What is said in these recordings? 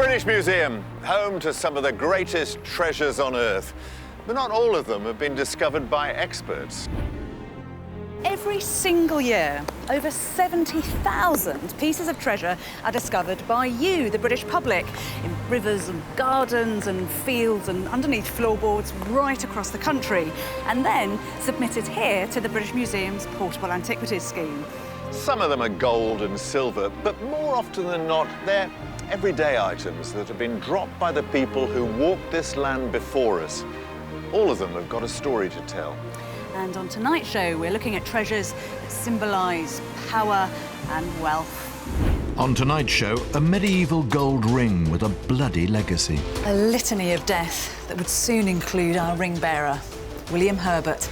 British Museum, home to some of the greatest treasures on Earth. But not all of them have been discovered by experts. Every single year, over 70,000 pieces of treasure are discovered by you, the British public, in rivers and gardens and fields and underneath floorboards right across the country, and then submitted here to the British Museum's Portable Antiquities Scheme. Some of them are gold and silver, but more often than not, they're everyday items that have been dropped by the people who walked this land before us. All of them have got a story to tell. And on tonight's show, we're looking at treasures that symbolise power and wealth. On tonight's show, a medieval gold ring with a bloody legacy. A litany of death that would soon include our ring bearer, William Herbert.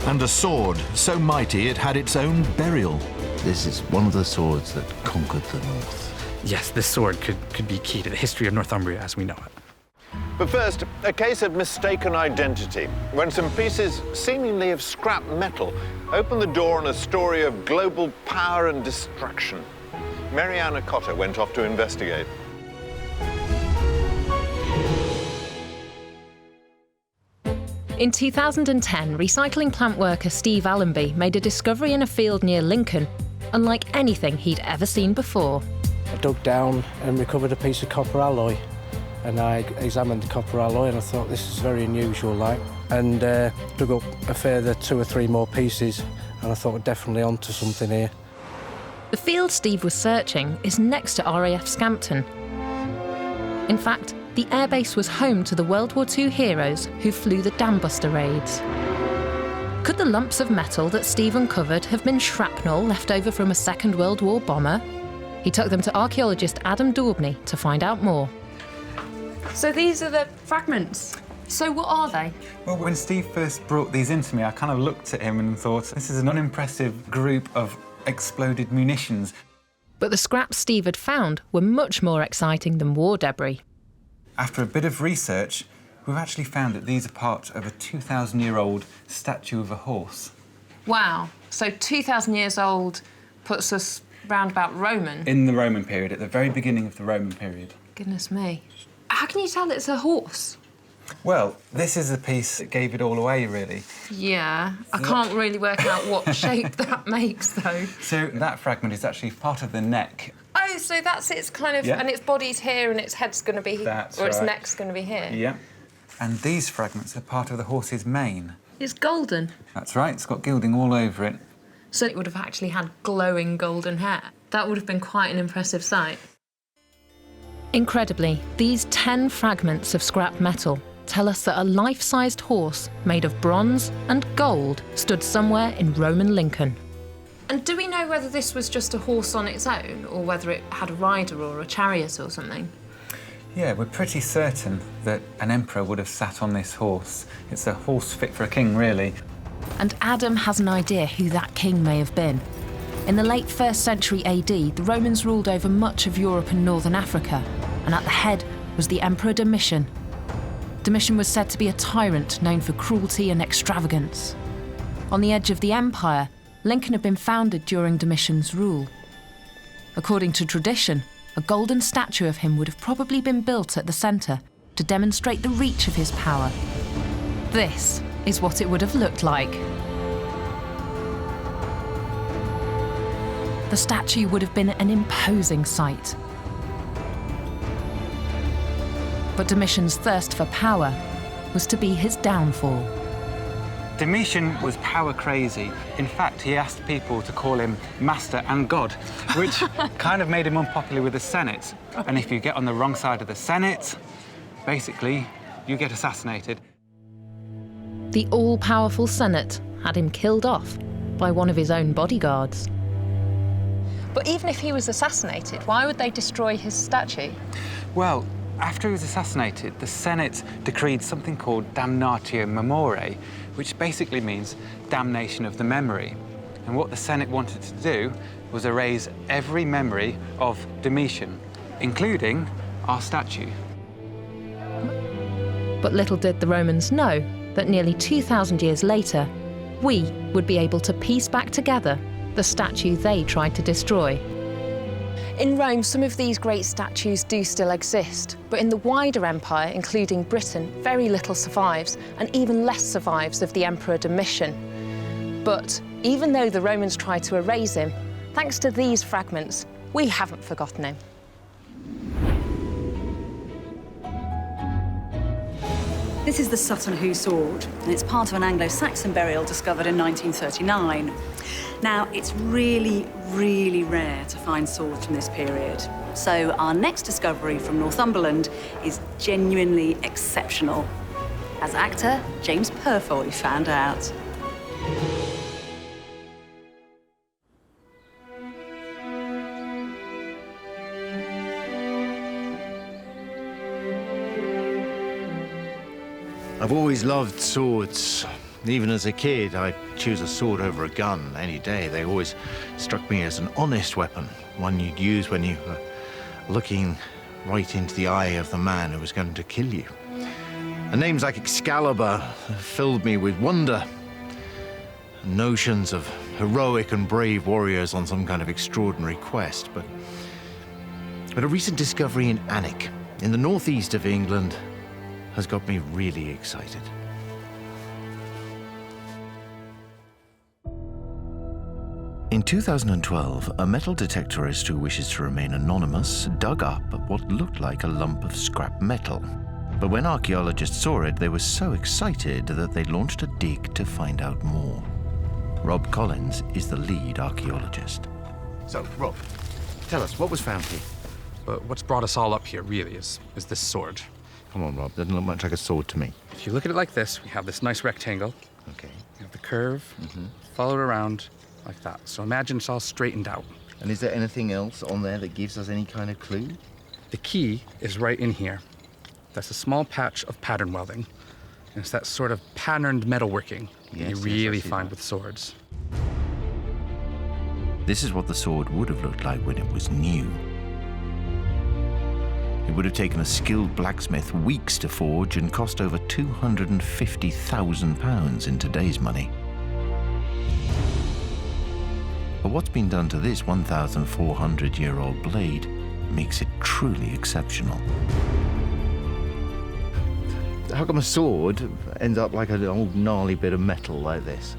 And a sword so mighty it had its own burial. This is one of the swords that conquered the north. Yes, this sword could be key to the history of Northumbria as we know it. But first, a case of mistaken identity, when some pieces, seemingly of scrap metal, opened the door on a story of global power and destruction. Ann Ochota went off to investigate. In 2010, recycling plant worker Steve Allenby made a discovery in a field near Lincoln, unlike anything he'd ever seen before. I dug down and recovered a piece of copper alloy. And I examined the copper alloy and I thought this is very unusual, and dug up a further 2 or 3 more pieces, and I thought we're definitely onto something here. The field Steve was searching is next to RAF Scampton. In fact, the airbase was home to the World War II heroes who flew the Dambuster raids. Could the lumps of metal that Steve uncovered have been shrapnel left over from a Second World War bomber? He took them to archaeologist Adam Daubney to find out more. So these are the fragments. So what are they? Well, when Steve first brought these into me, I kind of looked at him and thought, this is an unimpressive group of exploded munitions. But the scraps Steve had found were much more exciting than war debris. After a bit of research, we've actually found that these are part of a 2,000-year-old statue of a horse. Wow. So 2,000 years old puts us round about Roman? In the Roman period, at the very beginning of the Roman period. Goodness me. How can you tell it's a horse? Well, this is the piece that gave it all away, really. Yeah, I can't really work out what shape that makes, though. So that fragment is actually part of the neck. Oh, so that's its kind of... Yeah. And its body's here and its head's going to be here. That's or its right. neck's going to be here. Yeah. And these fragments are part of the horse's mane. It's golden. That's right, it's got gilding all over it. So it would have actually had glowing golden hair. That would have been quite an impressive sight. Incredibly, these 10 fragments of scrap metal tell us that a life-sized horse made of bronze and gold stood somewhere in Roman Lincoln. And do we know whether this was just a horse on its own, or whether it had a rider or a chariot or something? Yeah, we're pretty certain that an emperor would have sat on this horse. It's a horse fit for a king, really. And Adam has an idea who that king may have been. In the late 1st century AD, the Romans ruled over much of Europe and northern Africa, and at the head was the Emperor Domitian. Domitian was said to be a tyrant known for cruelty and extravagance. On the edge of the empire, Lincoln had been founded during Domitian's rule. According to tradition, a golden statue of him would have probably been built at the centre to demonstrate the reach of his power. This is what it would have looked like. The statue would have been an imposing sight. But Domitian's thirst for power was to be his downfall. Domitian was power crazy. In fact, he asked people to call him master and god, which kind of made him unpopular with the Senate. And if you get on the wrong side of the Senate, basically, you get assassinated. The all-powerful Senate had him killed off by one of his own bodyguards. But even if he was assassinated, why would they destroy his statue? Well, after he was assassinated, the Senate decreed something called damnatio memoriae, which basically means damnation of the memory. And what the Senate wanted to do was erase every memory of Domitian, including our statue. But little did the Romans know that nearly 2,000 years later, we would be able to piece back together the statue they tried to destroy. In Rome, some of these great statues do still exist, but in the wider empire, including Britain, very little survives, and even less survives of the Emperor Domitian. But even though the Romans tried to erase him, thanks to these fragments, we haven't forgotten him. This is the Sutton Hoo sword, and it's part of an Anglo-Saxon burial discovered in 1939. Now, it's really, really rare to find swords from this period. So our next discovery from Northumberland is genuinely exceptional, as actor James Purefoy found out. I've always loved swords. Even as a kid, I'd choose a sword over a gun any day. They always struck me as an honest weapon, one you'd use when you were looking right into the eye of the man who was going to kill you. And names like Excalibur filled me with wonder. Notions of heroic and brave warriors on some kind of extraordinary quest. But a recent discovery in Alnwick, in the northeast of England, has got me really excited. In 2012, a metal detectorist who wishes to remain anonymous dug up what looked like a lump of scrap metal. But when archaeologists saw it, they were so excited that they launched a dig to find out more. Rob Collins is the lead archaeologist. So, Rob, tell us, what was found here? But what's brought us all up here, really, is this sword. Come on, Rob, doesn't look much like a sword to me. If you look at it like this, we have this nice rectangle. Okay. You have the curve, follow it around like that. So imagine it's all straightened out. And is there anything else on there that gives us any kind of clue? The key is right in here. That's a small patch of pattern welding. And it's that sort of patterned metalworking that you really find with swords. This is what the sword would have looked like when it was new. It would have taken a skilled blacksmith weeks to forge and cost over £250,000 in today's money. But what's been done to this 1,400-year-old blade makes it truly exceptional. How come a sword ends up like an old gnarly bit of metal like this?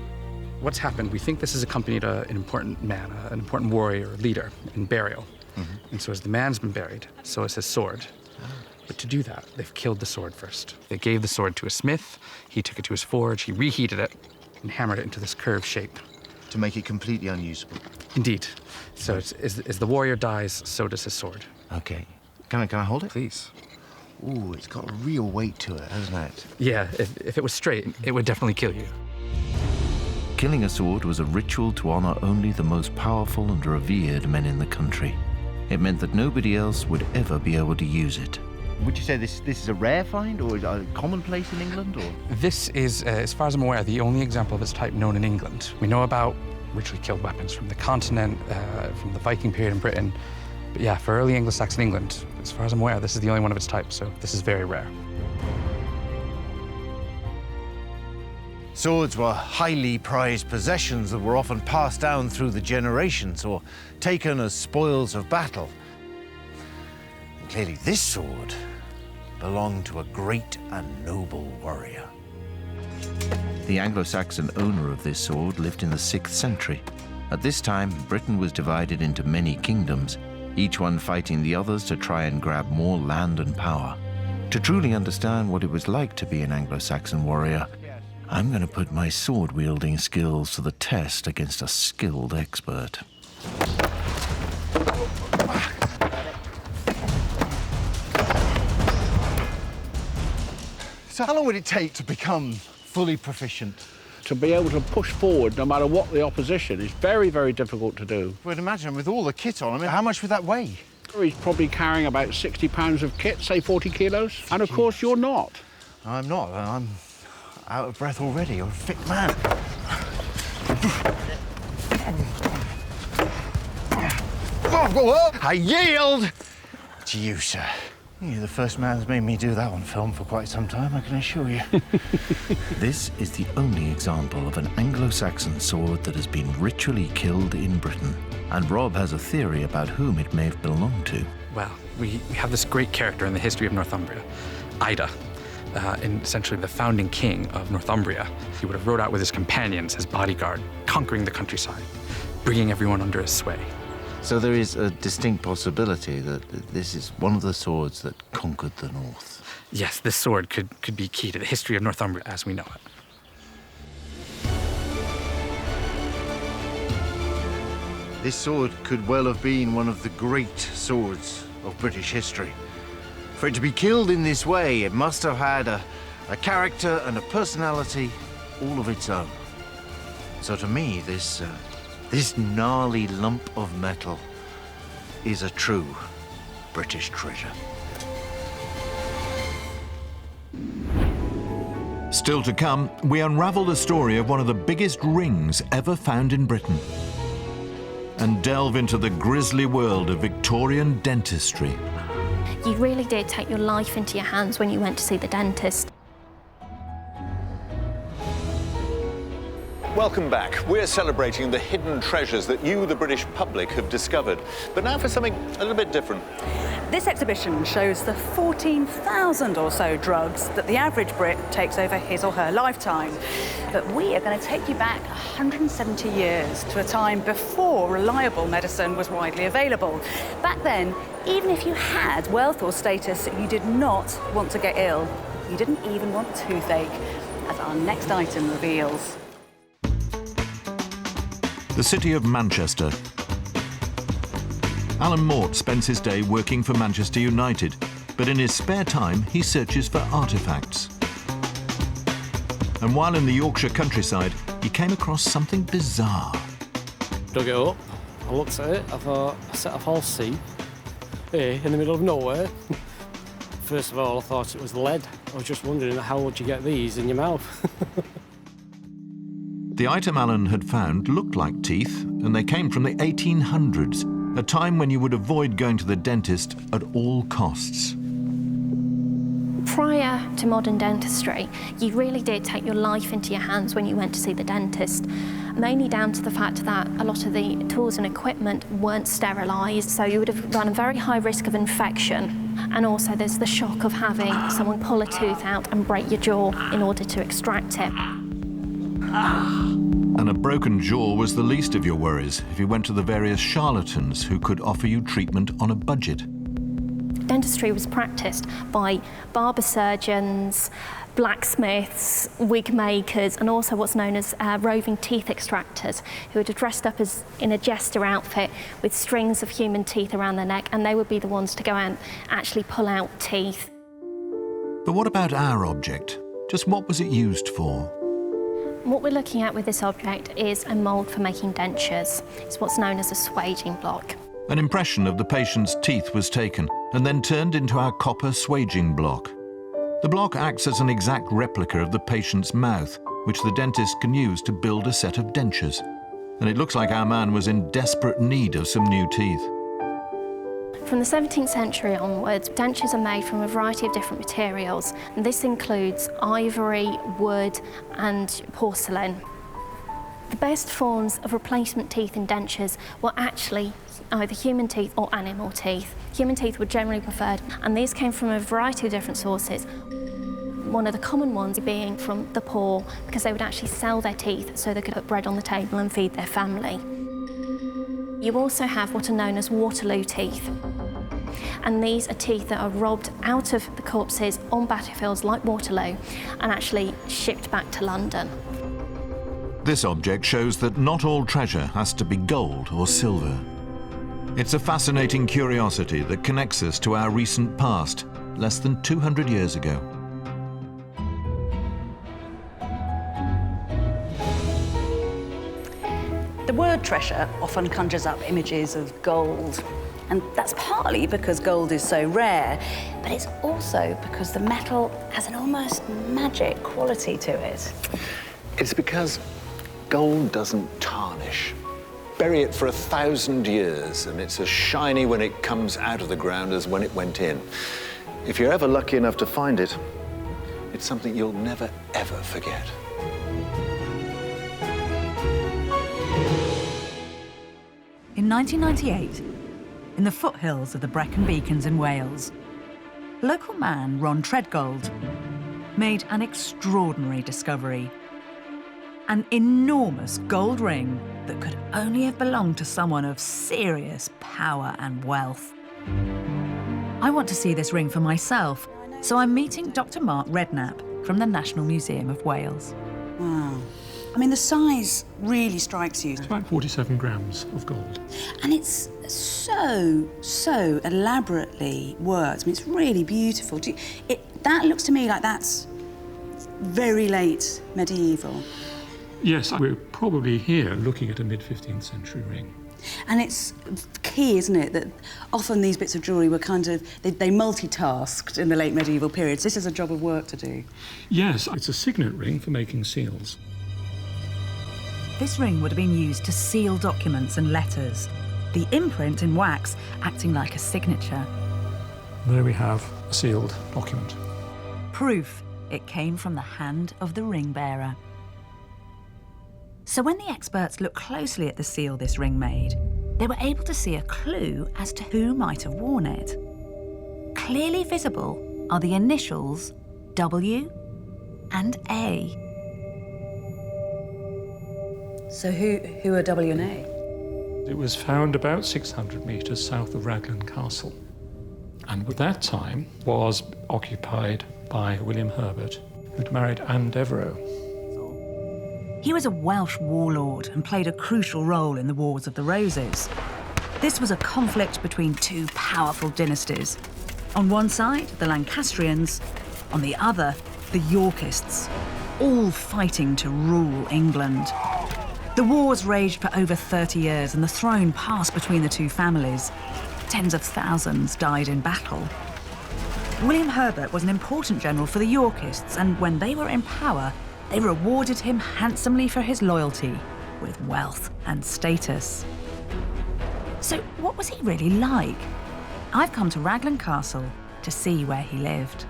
What's happened, we think this has accompanied an important man, an important warrior or leader in burial. And so as the man's been buried, so has his sword. But to do that, they've killed the sword first. They gave the sword to a smith, he took it to his forge, he reheated it, and hammered it into this curved shape. To make it completely unusable? Indeed. So as the warrior dies, so does his sword. Okay. Can I hold it? Please. Ooh, it's got a real weight to it, hasn't it? Yeah, if it was straight, it would definitely kill you. Killing a sword was a ritual to honor only the most powerful and revered men in the country. It meant that nobody else would ever be able to use it. Would you say this is a rare find, or a commonplace in England, or? This is, as far as I'm aware, the only example of its type known in England. We know about ritually killed weapons from the continent, from the Viking period in Britain. But yeah, for early Anglo-Saxon England, as far as I'm aware, this is the only one of its type, so this is very rare. Swords were highly prized possessions that were often passed down through the generations or taken as spoils of battle. And clearly this sword belonged to a great and noble warrior. The Anglo-Saxon owner of this sword lived in the 6th century. At this time, Britain was divided into many kingdoms, each one fighting the others to try and grab more land and power. To truly understand what it was like to be an Anglo-Saxon warrior, I'm going to put my sword-wielding skills to the test against a skilled expert. So how long would it take to become fully proficient? To be able to push forward no matter what the opposition is very, very difficult to do. Well, imagine with all the kit on, I mean, how much would that weigh? He's probably carrying about 60 pounds of kit, say 40 kilos. And of course you're not. I'm not. I'm out of breath already. You're a fit man. I yield to you, sir. You're the first man who's made me do that on film for quite some time, I can assure you. This is the only example of an Anglo-Saxon sword that has been ritually killed in Britain. And Rob has a theory about whom it may have belonged to. Well, we have this great character in the history of Northumbria, Ida, essentially the founding king of Northumbria. He would have rode out with his companions, his bodyguard, conquering the countryside, bringing everyone under his sway. So there is a distinct possibility that this is one of the swords that conquered the north. Yes, this sword could be key to the history of Northumbria as we know it. This sword could well have been one of the great swords of British history. For it to be killed in this way, it must have had a character and a personality all of its own. So to me, this gnarly lump of metal is a true British treasure. Still to come, we unravel the story of one of the biggest rings ever found in Britain and delve into the grisly world of Victorian dentistry. You really did take your life into your hands when you went to see the dentist. Welcome back. We're celebrating the hidden treasures that you, the British public, have discovered. But now for something a little bit different. This exhibition shows the 14,000 or so drugs that the average Brit takes over his or her lifetime. But we are going to take you back 170 years to a time before reliable medicine was widely available. Back then, even if you had wealth or status, you did not want to get ill. You didn't even want toothache, as our next item reveals. The city of Manchester. Alan Mort spends his day working for Manchester United, but in his spare time he searches for artefacts. And while in the Yorkshire countryside, he came across something bizarre. Dug it up, I looked at it, I thought, a set of horse teeth here in the middle of nowhere. First of all, I thought it was lead. I was just wondering, how would you get these in your mouth? The item Alan had found looked like teeth, and they came from the 1800s, a time when you would avoid going to the dentist at all costs. Prior to modern dentistry, you really did take your life into your hands when you went to see the dentist, mainly down to the fact that a lot of the tools and equipment weren't sterilised, so you would have run a very high risk of infection. And also there's the shock of having someone pull a tooth out and break your jaw in order to extract it. And a broken jaw was the least of your worries if you went to the various charlatans who could offer you treatment on a budget. Dentistry was practiced by barber surgeons, blacksmiths, wig makers, and also what's known as roving teeth extractors, who would have dressed up as in a jester outfit with strings of human teeth around their neck, and they would be the ones to go and actually pull out teeth. But what about our object? Just what was it used for? What we're looking at with this object is a mould for making dentures. It's what's known as a swaging block. An impression of the patient's teeth was taken and then turned into our copper swaging block. The block acts as an exact replica of the patient's mouth, which the dentist can use to build a set of dentures. And it looks like our man was in desperate need of some new teeth. From the 17th century onwards, dentures are made from a variety of different materials. And this includes ivory, wood, and porcelain. The best forms of replacement teeth in dentures were actually either human teeth or animal teeth. Human teeth were generally preferred, and these came from a variety of different sources. One of the common ones being from the poor, because they would actually sell their teeth so they could put bread on the table and feed their family. You also have what are known as Waterloo teeth. And these are teeth that are robbed out of the corpses on battlefields like Waterloo and actually shipped back to London. This object shows that not all treasure has to be gold or silver. It's a fascinating curiosity that connects us to our recent past, less than 200 years ago. The word treasure often conjures up images of gold. And that's partly because gold is so rare, but it's also because the metal has an almost magic quality to it. It's because gold doesn't tarnish. Bury it for 1,000 years and it's as shiny when it comes out of the ground as when it went in. If you're ever lucky enough to find it, it's something you'll never, ever forget. In 1998, in the foothills of the Brecon Beacons in Wales, local man Ron Treadgold made an extraordinary discovery. An enormous gold ring that could only have belonged to someone of serious power and wealth. I want to see this ring for myself, so I'm meeting Dr. Mark Redknapp from the National Museum of Wales. Wow. I mean, the size really strikes you. It's about 47 grams of gold. And it's so elaborately worked. I mean, it's really beautiful. That looks to me like that's very late medieval. Yes, we're probably here looking at a mid-15th century ring. And it's key, isn't it, that often these bits of jewellery were kind of, they multitasked in the late medieval periods. This is a job of work to do. Yes, it's a signet ring for making seals. This ring would have been used to seal documents and letters, the imprint in wax acting like a signature. There we have a sealed document. Proof it came from the hand of the ring bearer. So when the experts looked closely at the seal this ring made, they were able to see a clue as to who might have worn it. Clearly visible are the initials W and A. So who are W and A? It was found about 600 metres south of Raglan Castle, and at that time was occupied by William Herbert, who'd married Anne Devereux. He was a Welsh warlord and played a crucial role in the Wars of the Roses. This was a conflict between two powerful dynasties. On one side, the Lancastrians, on the other, the Yorkists, all fighting to rule England. The wars raged for over 30 years and the throne passed between the two families. Tens of thousands died in battle. William Herbert was an important general for the Yorkists, and when they were in power, they rewarded him handsomely for his loyalty, with wealth and status. So what was he really like? I've come to Raglan Castle to see where he lived.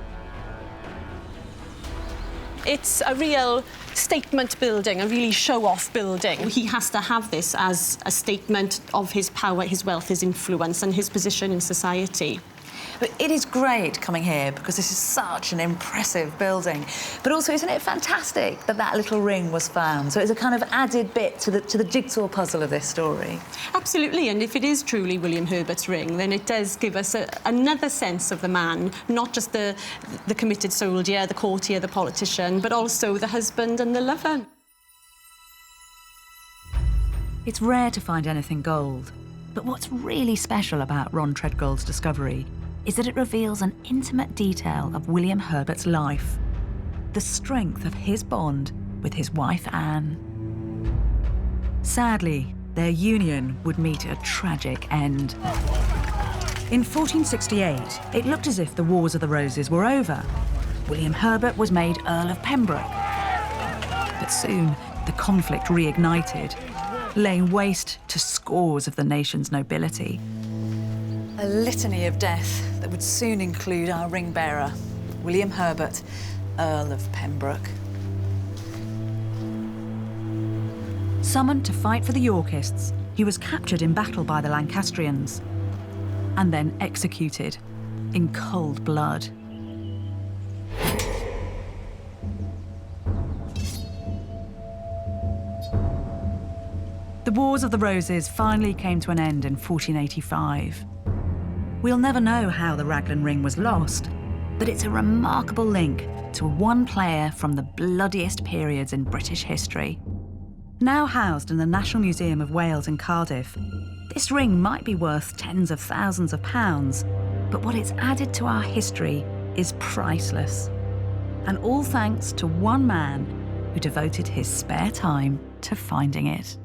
It's a real statement building, a really show-off building. He has to have this as a statement of his power, his wealth, his influence and his position in society. But it is great coming here because this is such an impressive building. But also, isn't it fantastic that that little ring was found? So it's a kind of added bit to the jigsaw puzzle of this story. Absolutely, and if it is truly William Herbert's ring, then it does give us another sense of the man, not just the committed soldier, the courtier, the politician, but also the husband and the lover. It's rare to find anything gold, but what's really special about Ron Treadgold's discovery is that it reveals an intimate detail of William Herbert's life, the strength of his bond with his wife Anne. Sadly, their union would meet a tragic end. In 1468, it looked as if the Wars of the Roses were over. William Herbert was made Earl of Pembroke. But soon, the conflict reignited, laying waste to scores of the nation's nobility. A litany of death that would soon include our ring bearer, William Herbert, Earl of Pembroke. Summoned to fight for the Yorkists, he was captured in battle by the Lancastrians and then executed in cold blood. The Wars of the Roses finally came to an end in 1485. We'll never know how the Raglan ring was lost, but it's a remarkable link to one player from the bloodiest periods in British history. Now housed in the National Museum of Wales in Cardiff, this ring might be worth tens of thousands of pounds, but what it's added to our history is priceless. And all thanks to one man who devoted his spare time to finding it.